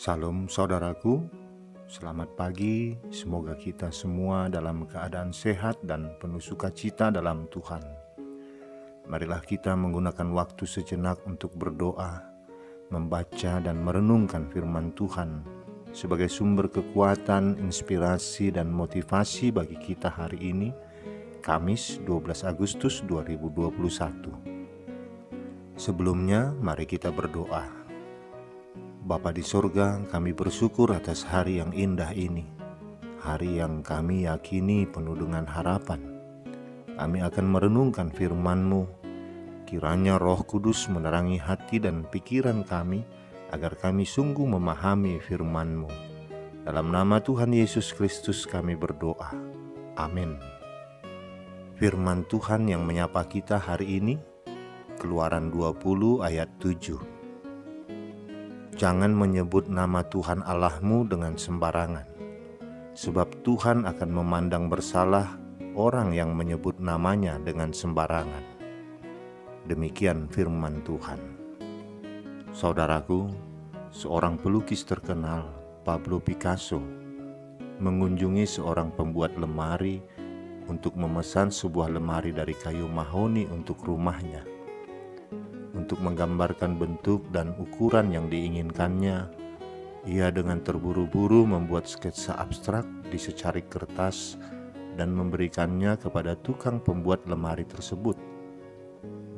Salam saudaraku, selamat pagi. Semoga kita semua dalam keadaan sehat dan penuh sukacita dalam Tuhan. Marilah kita menggunakan waktu sejenak untuk berdoa, membaca dan merenungkan firman Tuhan sebagai sumber kekuatan, inspirasi dan motivasi bagi kita hari ini, Kamis 12 Agustus 2021. Sebelumnya, mari kita berdoa. Bapa di sorga, kami bersyukur atas hari yang indah ini, hari yang kami yakini penuh dengan harapan. Kami akan merenungkan firman-Mu, kiranya Roh Kudus menerangi hati dan pikiran kami, agar kami sungguh memahami firman-Mu. Dalam nama Tuhan Yesus Kristus kami berdoa. Amin. Firman Tuhan yang menyapa kita hari ini, Keluaran 20 ayat 7. Jangan menyebut nama Tuhan Allahmu dengan sembarangan, sebab Tuhan akan memandang bersalah orang yang menyebut namanya dengan sembarangan. Demikian firman Tuhan. Saudaraku, seorang pelukis terkenal, Pablo Picasso, mengunjungi seorang pembuat lemari untuk memesan sebuah lemari dari kayu mahoni untuk rumahnya. Untuk menggambarkan bentuk dan ukuran yang diinginkannya, ia dengan terburu-buru membuat sketsa abstrak di secarik kertas dan memberikannya kepada tukang pembuat lemari tersebut.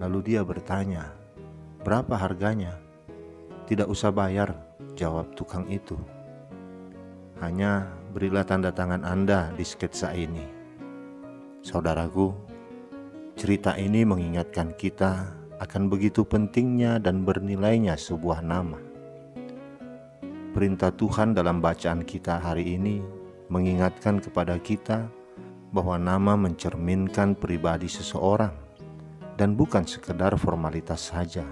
Lalu dia bertanya, "Berapa harganya?" "Tidak usah bayar," jawab tukang itu. "Hanya berilah tanda tangan Anda di sketsa ini." Saudaraku, cerita ini mengingatkan kita akan begitu pentingnya dan bernilainya sebuah nama. Perintah Tuhan dalam bacaan kita hari ini mengingatkan kepada kita bahwa nama mencerminkan pribadi seseorang dan bukan sekedar formalitas saja.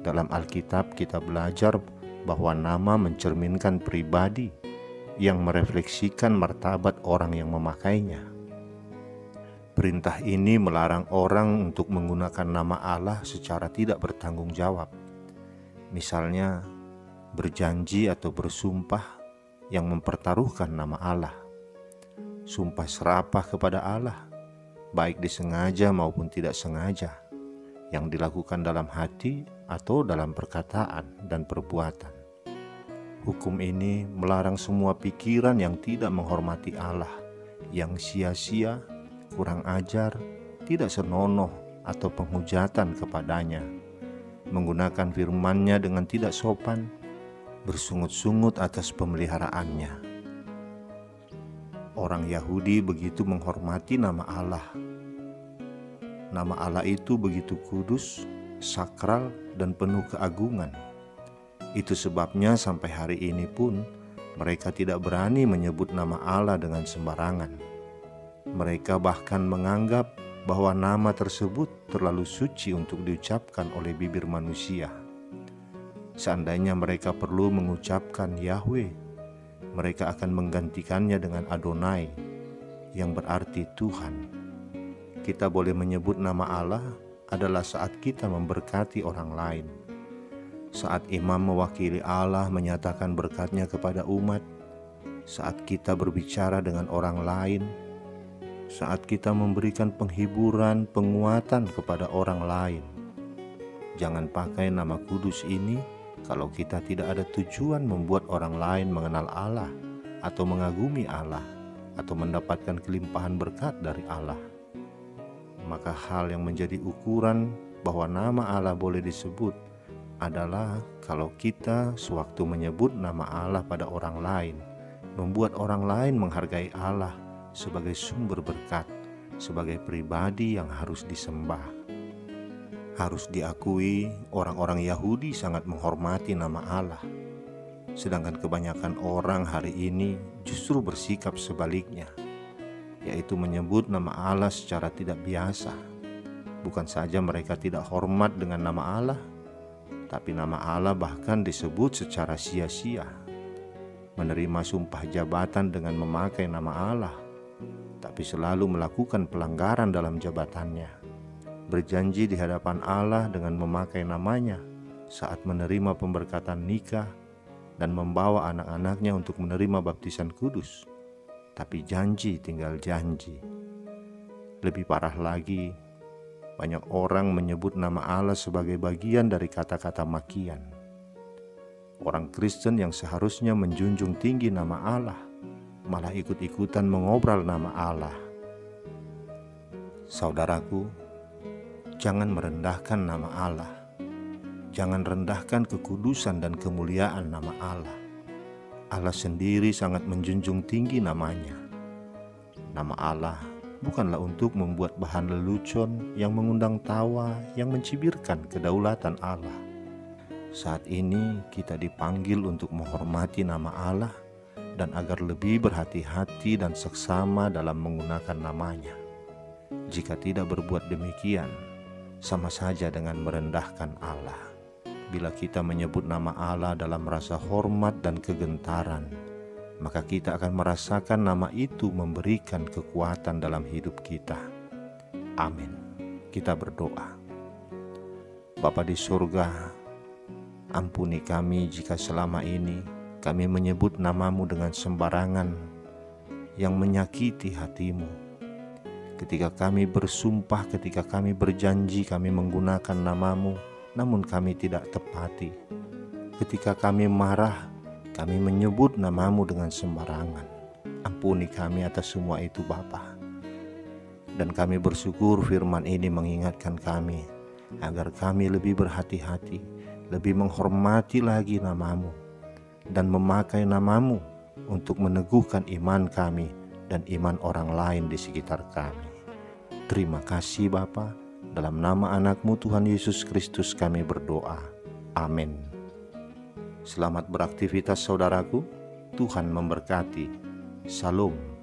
Dalam Alkitab kita belajar bahwa nama mencerminkan pribadi yang merefleksikan martabat orang yang memakainya. Perintah ini melarang orang untuk menggunakan nama Allah secara tidak bertanggung jawab. Misalnya, berjanji atau bersumpah yang mempertaruhkan nama Allah. Sumpah serapah kepada Allah, baik disengaja maupun tidak sengaja, yang dilakukan dalam hati atau dalam perkataan dan perbuatan. Hukum ini melarang semua pikiran yang tidak menghormati Allah, yang sia-sia, kurang ajar, tidak senonoh, atau penghujatan kepadanya, menggunakan firman-Nya dengan tidak sopan, bersungut-sungut atas pemeliharaannya. Orang Yahudi begitu menghormati nama Allah. Nama Allah itu begitu kudus, sakral, dan penuh keagungan. Itu sebabnya sampai hari ini pun mereka tidak berani menyebut nama Allah dengan sembarangan. Mereka bahkan menganggap bahwa nama tersebut terlalu suci untuk diucapkan oleh bibir manusia. Seandainya mereka perlu mengucapkan Yahweh, mereka akan menggantikannya dengan Adonai, yang berarti Tuhan. Kita boleh menyebut nama Allah adalah saat kita memberkati orang lain. Saat imam mewakili Allah menyatakan berkat-Nya kepada umat, saat kita berbicara dengan orang lain, saat kita memberikan penghiburan, penguatan kepada orang lain. Jangan pakai nama kudus ini kalau kita tidak ada tujuan membuat orang lain mengenal Allah atau mengagumi Allah atau mendapatkan kelimpahan berkat dari Allah. Maka hal yang menjadi ukuran bahwa nama Allah boleh disebut adalah kalau kita sewaktu menyebut nama Allah pada orang lain, membuat orang lain menghargai Allah sebagai sumber berkat, sebagai pribadi yang harus disembah. Harus diakui, orang-orang Yahudi sangat menghormati nama Allah, sedangkan kebanyakan orang hari ini justru bersikap sebaliknya, yaitu menyebut nama Allah secara tidak biasa. Bukan saja mereka tidak hormat dengan nama Allah, tapi nama Allah bahkan disebut secara sia-sia. Menerima sumpah jabatan dengan memakai nama Allah, tapi selalu melakukan pelanggaran dalam jabatannya. Berjanji di hadapan Allah dengan memakai namanya saat menerima pemberkatan nikah, dan membawa anak-anaknya untuk menerima baptisan kudus. Tapi janji tinggal janji. Lebih parah lagi, banyak orang menyebut nama Allah sebagai bagian dari kata-kata makian. Orang Kristen yang seharusnya menjunjung tinggi nama Allah, malah ikut-ikutan mengobrol nama Allah. Saudaraku, jangan merendahkan nama Allah. Jangan rendahkan kekudusan dan kemuliaan nama Allah. Allah sendiri sangat menjunjung tinggi namanya. Nama Allah bukanlah untuk membuat bahan lelucon yang mengundang tawa, yang mencibirkan kedaulatan Allah. Saat ini kita dipanggil untuk menghormati nama Allah dan agar lebih berhati-hati dan seksama dalam menggunakan namanya. Jika tidak berbuat demikian, sama saja dengan merendahkan Allah. Bila kita menyebut nama Allah dalam rasa hormat dan kegentaran, maka kita akan merasakan nama itu memberikan kekuatan dalam hidup kita. Amin. Kita berdoa. Bapa di surga, ampuni kami jika selama ini kami menyebut namamu dengan sembarangan yang menyakiti hatimu. Ketika kami bersumpah, ketika kami berjanji kami menggunakan namamu, namun kami tidak tepati. Ketika kami marah, kami menyebut namamu dengan sembarangan. Ampuni kami atas semua itu Bapa. Dan kami bersyukur firman ini mengingatkan kami agar kami lebih berhati-hati, lebih menghormati lagi namamu, dan memakai namamu untuk meneguhkan iman kami dan iman orang lain di sekitar kami. Terima kasih Bapa. Dalam nama anak-Mu Tuhan Yesus Kristus kami berdoa. Amin. Selamat beraktivitas saudaraku. Tuhan memberkati. Shalom.